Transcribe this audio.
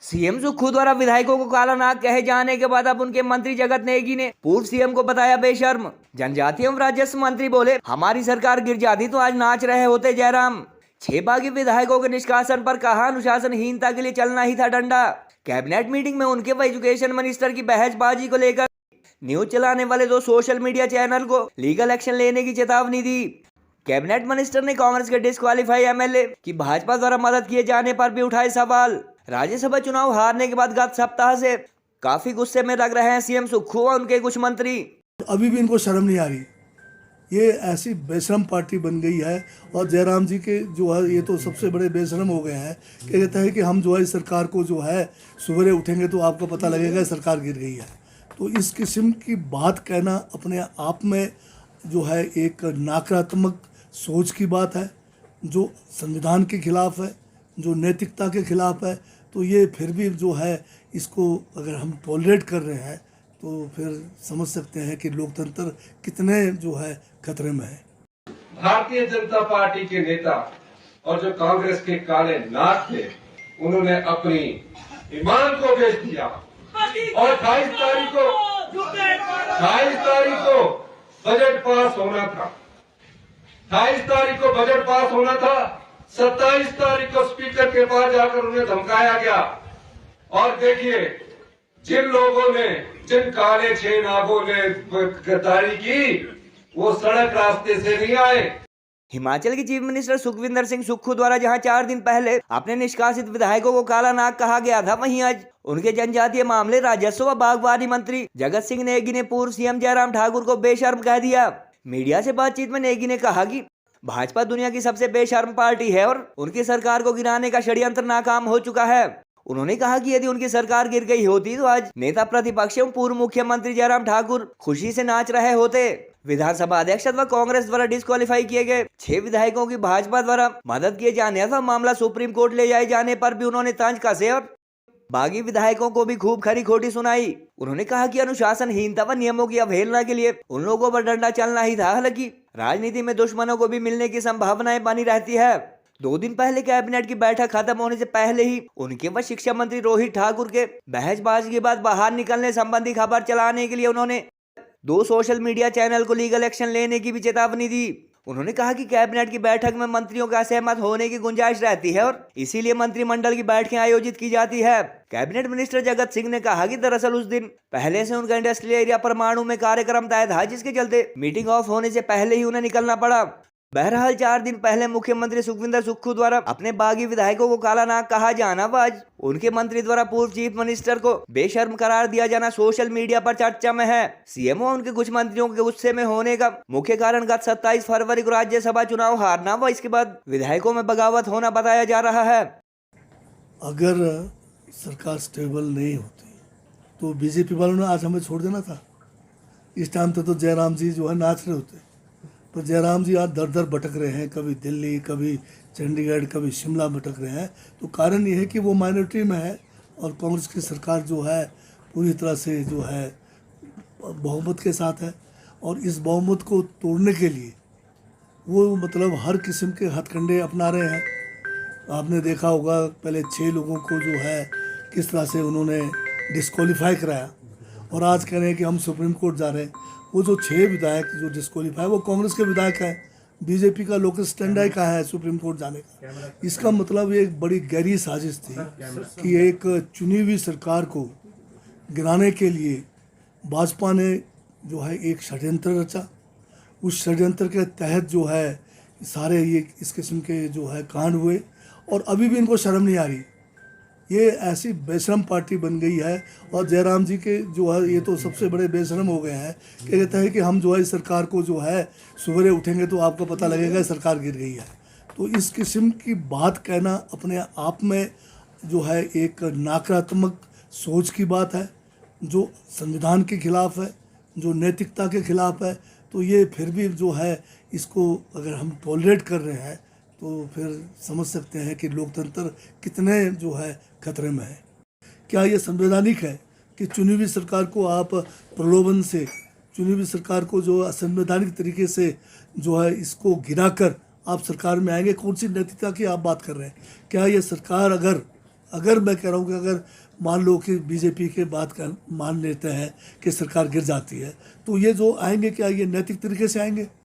CM Sukhu द्वारा विधायकों को काला नाग कहे जाने के बाद अब उनके मंत्री जगत नेगी ने पूर्व सीएम को बताया बेशर्म। जनजातीय एवं राजस्व मंत्री बोले, हमारी सरकार गिर जाती तो आज नाच रहे होते जयराम। 6 बागी विधायकों के निष्कासन पर कहा, अनुशासनहीनता के लिए चलना ही था डंडा। कैबिनेट मीटिंग में उनके व एजुकेशन मिनिस्टर की बहसबाजी को लेकर न्यूज चलाने वाले 2 सोशल मीडिया चैनल को लीगल एक्शन लेने की चेतावनी दी। कैबिनेट मिनिस्टर ने कांग्रेस के डिस्क्वालीफाई एमएलए की भाजपा द्वारा मदद किए जाने पर भी उठाए सवाल। राज्यसभा चुनाव हारने के बाद गत सप्ताह से काफी गुस्से में लग रहे हैं सीएम सुक्खू और उनके कुछ मंत्री। अभी भी इनको शर्म नहीं आ रही। ये ऐसी बेशरम पार्टी बन गई है और जयराम जी के जो है ये तो सबसे बड़े बेशरम हो गए हैं कि कहते हैं कि हम जो है इस सरकार को जो है सवेरे उठेंगे तो आपको पता लगेगा सरकार गिर गई है। तो इस किस्म की बात कहना अपने आप में जो है एक नकारात्मक सोच की बात है, जो संविधान के खिलाफ है, जो नैतिकता के खिलाफ है। तो ये फिर भी जो है इसको अगर हम टॉलरेट कर रहे हैं तो फिर समझ सकते हैं कि लोकतंत्र कितने जो है खतरे में है। भारतीय जनता पार्टी के नेता और जो कांग्रेस के काले नाग थे, उन्होंने अपनी ईमान को बेच दिया और 28 तारीख को बजट पास होना था। 28 तारीख को बजट पास होना था। 27 तारीख को स्पीकर के पास जाकर उन्हें धमकाया गया। और देखिए, जिन लोगों ने, जिन काले 6 नागों ने गद्दारी की, वो सड़क रास्ते से नहीं आए। हिमाचल के चीफ मिनिस्टर सुखविंदर सिंह सुक्खू द्वारा जहां 4 दिन पहले अपने निष्कासित विधायकों को काला नाग कहा गया था, वहीं आज उनके जनजातीय मामले, राजस्व व बागवानी मंत्री जगत सिंह नेगी ने पूर्व सीएम जयराम ठाकुर को बेशर्म कह दिया। मीडिया से बातचीत में नेगी ने कहा कि भाजपा दुनिया की सबसे बेशर्म पार्टी है और उनकी सरकार को गिराने का षड्यंत्र नाकाम हो चुका है। उन्होंने कहा कि यदि उनकी सरकार गिर गई होती तो आज नेता प्रतिपक्ष एवं पूर्व मुख्यमंत्री जयराम ठाकुर खुशी से नाच रहे होते। विधानसभा अध्यक्ष व कांग्रेस द्वारा डिस्क्वालीफाई किए गए 6 विधायकों की भाजपा द्वारा मदद किए जाने अथवा मामला सुप्रीम कोर्ट ले जाए जाने पर भी उन्होंने तंज कसे और बागी विधायकों को भी खूब खरी खोटी सुनाई। उन्होंने कहा कि अनुशासनहीनता व नियमों की अवहेलना के लिए उन लोगों पर डंडा चलना ही था। हालांकि राजनीति में दुश्मनों को भी मिलने की संभावनाएं बनी रहती है। 2 दिन पहले कैबिनेट की बैठक खत्म होने से पहले ही उनके व शिक्षा मंत्री रोहित ठाकुर के बहसबाजी के बाद बाहर निकलने संबंधी खबर चलाने के लिए उन्होंने 2 सोशल मीडिया चैनल को लीगल एक्शन लेने की भी चेतावनी दी। उन्होंने कहा कि कैबिनेट की बैठक में मंत्रियों का असहमत होने की गुंजाइश रहती है और इसीलिए मंत्रिमंडल की बैठकें आयोजित की जाती है। कैबिनेट मिनिस्टर जगत सिंह ने कहा कि दरअसल उस दिन पहले से उनका इंडस्ट्रियल एरिया परमाणु में कार्यक्रम तय था, जिसके चलते मीटिंग ऑफ होने से पहले ही उन्हें निकलना पड़ा। बहरहाल 4 दिन पहले मुख्यमंत्री सुखविंदर सुक्खू द्वारा अपने बागी विधायकों को काला नाग कहा जाना व आज उनके मंत्री द्वारा पूर्व चीफ मिनिस्टर को बेशर्म करार दिया जाना सोशल मीडिया पर चर्चा में है। सीएम और उनके कुछ मंत्रियों के गुस्से में होने का मुख्य कारण गत 27 फरवरी को राज्यसभा चुनाव हारना व इसके बाद विधायकों में बगावत होना बताया जा रहा है। अगर सरकार स्टेबल नहीं होती तो बीजेपी वालों ने आज हमें छोड़ देना था। इस टाइम तो जयराम जी जो है नाच रहे होते, तो जयराम जी आज दर दर भटक रहे हैं, कभी दिल्ली, कभी चंडीगढ़, कभी शिमला भटक रहे हैं। तो कारण ये है कि वो माइनॉरिटी में है और कांग्रेस की सरकार जो है पूरी तरह से जो है बहुमत के साथ है। और इस बहुमत को तोड़ने के लिए वो मतलब हर किस्म के हथकंडे अपना रहे हैं। आपने देखा होगा पहले 6 लोगों को जो है किस तरह से उन्होंने डिस्क्वालीफाई कराया और आज कह रहे हैं कि हम सुप्रीम कोर्ट जा रहे हैं। वो जो 6 विधायक जो डिस्क्वालीफाई वो कांग्रेस के विधायक हैं। बीजेपी का लोकल स्टैंड आई कहा है सुप्रीम कोर्ट जाने का। इसका मतलब ये एक बड़ी गहरी साजिश थी कि एक चुनी हुई सरकार को गिराने के लिए भाजपा ने जो है एक षड्यंत्र रचा। उस षड्यंत्र के तहत जो है सारे ये इस किस्म के जो है कांड हुए और अभी भी इनको शर्म नहीं आ रही। ये ऐसी बेशरम पार्टी बन गई है और जयराम जी के जो है ये तो सबसे बड़े बेशरम हो गए हैं कि कहते हैं कि हम जो है इस सरकार को जो है सवेरे उठेंगे तो आपको पता लगेगा सरकार गिर गई है। तो इस किस्म की बात कहना अपने आप में जो है एक नकारात्मक सोच की बात है, जो संविधान के खिलाफ है, जो नैतिकता के खिलाफ है। तो ये फिर भी जो है इसको अगर हम टॉलरेट कर रहे हैं तो फिर समझ सकते हैं कि लोकतंत्र कितने जो है खतरे में है। क्या ये संवैधानिक है कि चुनी हुई सरकार को आप प्रलोभन से, चुनी हुई सरकार को जो असंवैधानिक तरीके से जो है इसको गिराकर आप सरकार में आएंगे? कौन सी नैतिकता की आप बात कर रहे हैं? क्या ये सरकार अगर अगर मैं कह रहा हूँ कि अगर मान लो कि बीजेपी के बात का मान लेते हैं कि सरकार गिर जाती है, तो ये जो आएंगे क्या ये नैतिक तरीके से आएंगे?